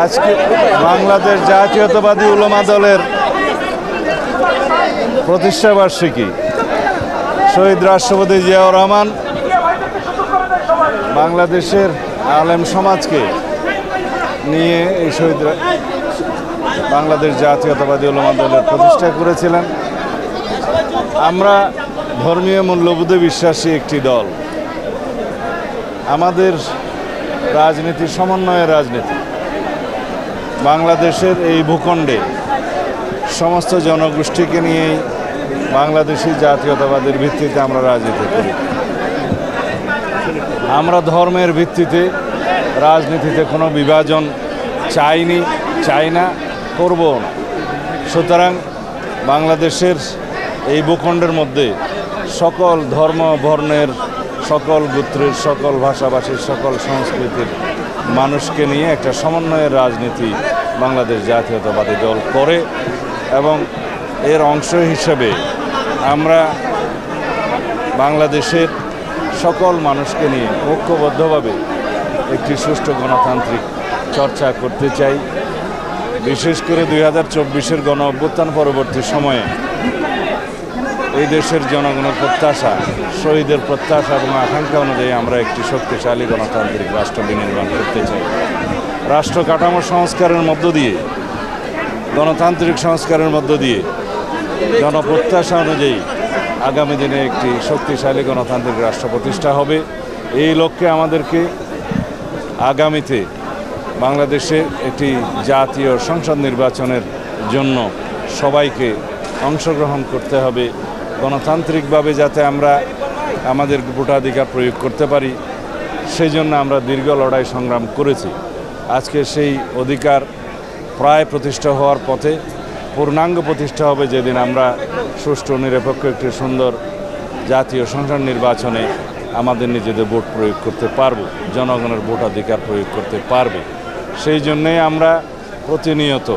আজকে বাংলাদেশ জাতীয়তাবাদী উলামা দলের প্রতিষ্ঠাবার্ষিকী। শহীদ রাষ্ট্রপতি জিয়াউর রহমান বাংলাদেশের আলেম সমাজকে নিয়ে এই বাংলাদেশ জাতীয়তাবাদী উলামা দলের প্রতিষ্ঠা করেছিলেন। আমরা ধর্মীয় মূল্যবোধে বিশ্বাসী একটি দল। আমাদের রাজনীতি সমন্বয়ের রাজনীতি। বাংলাদেশের এই ভূখণ্ডে সমস্ত জনগোষ্ঠীকে নিয়েই বাংলাদেশি জাতীয়তাবাদের ভিত্তিতে আমরা রাজনীতি করি। আমরা ধর্মের ভিত্তিতে রাজনীতিতে কোনো বিভাজন চাইনি, চাই না, করবও না। সুতরাং বাংলাদেশের এই ভূখণ্ডের মধ্যে সকল ধর্ম বর্ণের, সকল গোত্রের, সকল ভাষাভাষীর, সকল সংস্কৃতির মানুষকে নিয়ে একটা সমন্বয়ের রাজনীতি বাংলাদেশ জাতীয়তাবাদী দল করে এবং এর অংশ হিসেবে আমরা বাংলাদেশের সকল মানুষকে নিয়ে ঐক্যবদ্ধভাবে একটি সুষ্ঠু গণতান্ত্রিক চর্চা করতে চাই। বিশেষ করে 2024-এর গণ অভ্যুত্থান পরবর্তী সময়ে এই দেশের জনগণের প্রত্যাশা, শহীদের প্রত্যাশা এবং আকাঙ্ক্ষা অনুযায়ী আমরা একটি শক্তিশালী গণতান্ত্রিক রাষ্ট্র বিনির্মাণ করতে চাই। রাষ্ট্র কাঠামো সংস্কারের মধ্য দিয়ে, গণতান্ত্রিক সংস্কারের মধ্য দিয়ে জনপ্রত্যাশা অনুযায়ী আগামী দিনে একটি শক্তিশালী গণতান্ত্রিক রাষ্ট্র প্রতিষ্ঠা হবে। এই লক্ষ্যে আমাদেরকে আগামীতে বাংলাদেশে একটি জাতীয় সংসদ নির্বাচনের জন্য সবাইকে অংশগ্রহণ করতে হবে। গণতান্ত্রিকভাবে যাতে আমরা আমাদের ভোটাধিকার প্রয়োগ করতে পারি, সেই জন্য আমরা দীর্ঘ লড়াই সংগ্রাম করেছি। আজকে সেই অধিকার প্রায় প্রতিষ্ঠা হওয়ার পথে, পূর্ণাঙ্গ প্রতিষ্ঠা হবে যেদিন আমরা সুষ্ঠু নিরপেক্ষ একটি সুন্দর জাতীয় সংসদ নির্বাচনে আমাদের নিজেদের ভোট প্রয়োগ করতে পারব, জনগণের ভোটাধিকার প্রয়োগ করতে পারবে। সেই জন্যেই আমরা প্রতিনিয়ত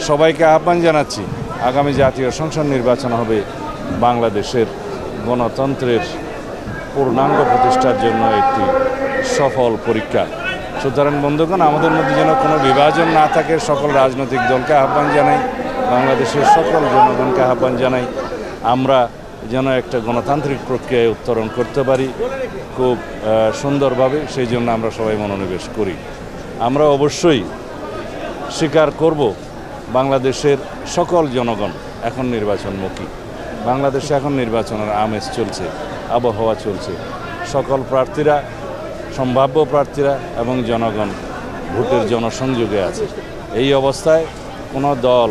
সবাইকে আহ্বান জানাচ্ছি, আগামী জাতীয় সংসদ নির্বাচন হবে বাংলাদেশের গণতন্ত্রের পূর্ণাঙ্গ প্রতিষ্ঠার জন্য একটি সফল পরীক্ষা। সুতরাং বন্ধুগণ, আমাদের মধ্যে যেন কোনো বিভাজন না থাকে, সকল রাজনৈতিক দলকে আহ্বান জানাই, বাংলাদেশের সকল জনগণকে আহ্বান জানাই, আমরা যেন একটা গণতান্ত্রিক প্রক্রিয়ায় উত্তরণ করতে পারি খুব সুন্দরভাবে। সেই জন্য আমরা সবাই মনোনিবেশ করি। আমরা অবশ্যই স্বীকার করব বাংলাদেশের সকল জনগণ এখন নির্বাচনমুখী। বাংলাদেশে এখন নির্বাচনের আমেজ চলছে, আবহাওয়া চলছে। সকল প্রার্থীরা, সম্ভাব্য প্রার্থীরা এবং জনগণ ভোটের জনসংযোগে আছে। এই অবস্থায় কোনো দল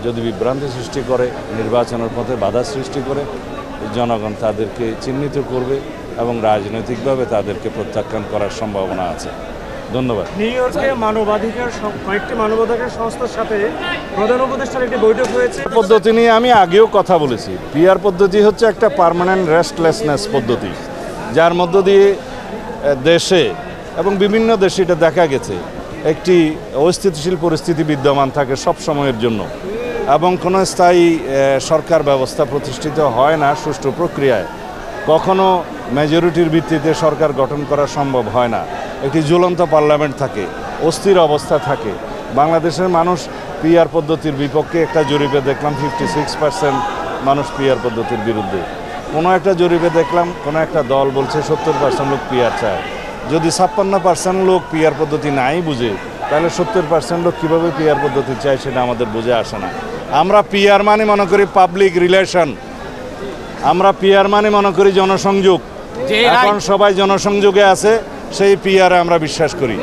যদি বিভ্রান্তি সৃষ্টি করে, নির্বাচনের পথে বাধা সৃষ্টি করে, জনগণ তাদেরকে চিহ্নিত করবে এবং রাজনৈতিকভাবে তাদেরকে প্রত্যাখ্যান করার সম্ভাবনা আছে। ধন্যবাদ। নিউ ইয়র্কে কয়েকটি মানবাধিকার সংস্থার সাথে প্রধান উপদেষ্টার একটি বৈঠক হয়েছে। পদ্ধতি নিয়ে আমি আগেও কথা বলেছি। পিআর পদ্ধতি হচ্ছে একটা পার্মানেন্ট রেস্টলেসনেস পদ্ধতি, যার মধ্য দিয়ে দেশে এবং বিভিন্ন দেশে এটা দেখা গেছে একটি অস্থিতিশীল পরিস্থিতি বিদ্যমান থাকে সব সময়ের জন্য এবং কোনো স্থায়ী সরকার ব্যবস্থা প্রতিষ্ঠিত হয় না সুষ্ঠু প্রক্রিয়ায়। কখনো মেজরিটির ভিত্তিতে সরকার গঠন করা সম্ভব হয় না। একটি ঝুলন্ত পার্লামেন্ট থাকে, অস্থির অবস্থা থাকে। বাংলাদেশের মানুষ পিআর পদ্ধতির বিপক্ষে। একটা জরিপে দেখলাম 56% মানুষ পিআর পদ্ধতির বিরুদ্ধে। কোনো একটা জরিপে দেখলাম কোনো একটা দল বলছে 70% লোক পিআর চায়। যদি 56% লোক পিআর পদ্ধতি নাই বুঝে, তাহলে 70% লোক কীভাবে পিআর পদ্ধতি চায় সেটা আমাদের বুঝে আসে না। আমরা পিআর মানে মনে করি পাবলিক রিলেশন, আমরা পিআর মানে মনে করি জনসংযোগ। এখন সবাই জনসংযোগে আছে, সেই পিআরে আমরা বিশ্বাস করি।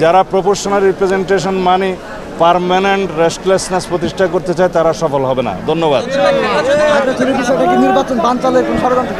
যারা প্রপোর্শনাল রিপ্রেজেন্টেশন মানে পার্মানেন্ট রেস্টলেসনেস প্রতিষ্ঠা করতে চায় তারা সফল হবে না। ধন্যবাদ। নির্বাচন বানচালের কোনো ষড়যন্ত্র